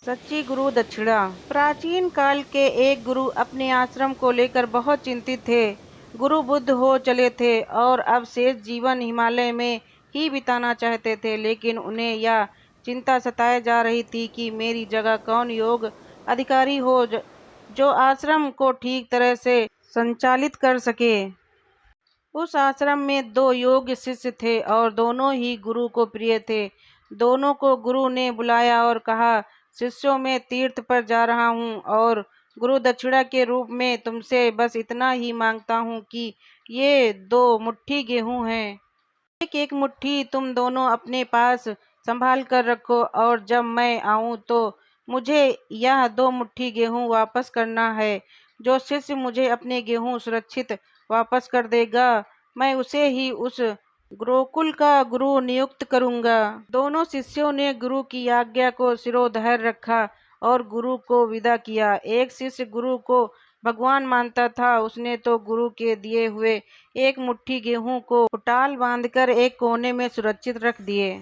सच्ची गुरु दक्षिणा। प्राचीन काल के एक गुरु अपने आश्रम को लेकर बहुत चिंतित थे। गुरु बुद्ध हो चले थे और अब शेष जीवन हिमालय में ही बिताना चाहते थे, लेकिन उन्हें यह चिंता सताए जा रही थी कि मेरी जगह कौन योग अधिकारी हो जो आश्रम को ठीक तरह से संचालित कर सके। उस आश्रम में दो योग्य शिष्य थे और दोनों ही गुरु को प्रिय थे। दोनों को गुरु ने बुलाया और कहा, शिष्यों मैं तीर्थ पर जा रहा हूँ और गुरु दक्षिणा के रूप में तुमसे बस इतना ही मांगता हूँ कि ये 2 मुट्ठी गेहूं हैं। एक एक मुट्ठी तुम दोनों अपने पास संभाल कर रखो और जब मैं आऊं तो मुझे यह 2 मुट्ठी गेहूं वापस करना है। जो शिष्य मुझे अपने गेहूं सुरक्षित वापस कर देगा, मैं उसे ही उस गुरुकुल का गुरु नियुक्त करूंगा। दोनों शिष्यों ने गुरु की आज्ञा को सिरोधार्य रखा और गुरु को विदा किया। एक शिष्य गुरु को भगवान मानता था। उसने तो गुरु के दिए हुए 1 मुट्ठी गेहूं को पुटाल बांधकर एक कोने में सुरक्षित रख दिए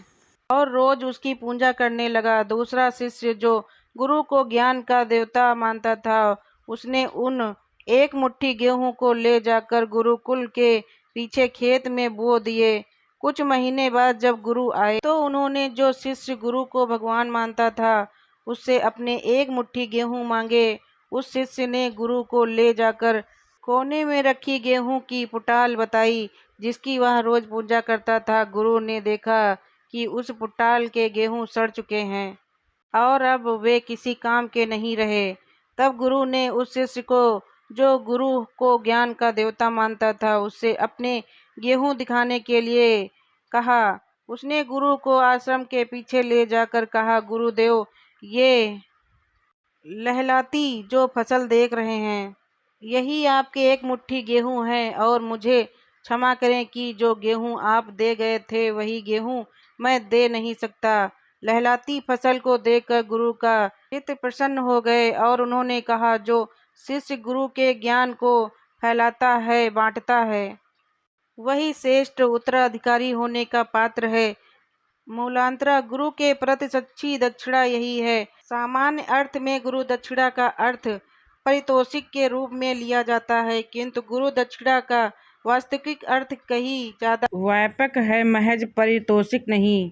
और रोज उसकी पूजा करने लगा। दूसरा शिष्य जो गुरु को ज्ञान का देवता मानता था, उसने उन 1 मुट्ठी गेहूं को ले जाकर गुरुकुल के पीछे खेत में बो दिए। कुछ महीने बाद जब गुरु आए तो उन्होंने, जो शिष्य गुरु को भगवान मानता था, उससे अपने 1 मुट्ठी गेहूं मांगे। उस शिष्य ने गुरु को ले जाकर कोने में रखी गेहूं की पुटाल बताई, जिसकी वह रोज पूजा करता था। गुरु ने देखा कि उस पुटाल के गेहूं सड़ चुके हैं और अब वे किसी काम के नहीं रहे। तब गुरु ने उस शिष्य को, जो गुरु को ज्ञान का देवता मानता था, उससे अपने गेहूं दिखाने के लिए कहा। उसने गुरु को आश्रम के पीछे ले जाकर कहा, गुरुदेव, ये लहलाती जो फसल देख रहे हैं, यही आपके 1 मुट्ठी गेहूं है और मुझे क्षमा करें कि जो गेहूं आप दे गए थे वही गेहूं मैं दे नहीं सकता। लहलाती फसल को देखकर गुरु का चित्त प्रसन्न हो गए और उन्होंने कहा, जो शिष्य गुरु के ज्ञान को फैलाता है, बांटता है, वही श्रेष्ठ उत्तराधिकारी होने का पात्र है। मूलांतरा गुरु के प्रति सच्ची दक्षिणा यही है। सामान्य अर्थ में गुरु दक्षिणा का अर्थ पारितोषिक के रूप में लिया जाता है, किंतु गुरु दक्षिणा का वास्तविक अर्थ कहीं ज्यादा व्यापक है, महज पारितोषिक नहीं।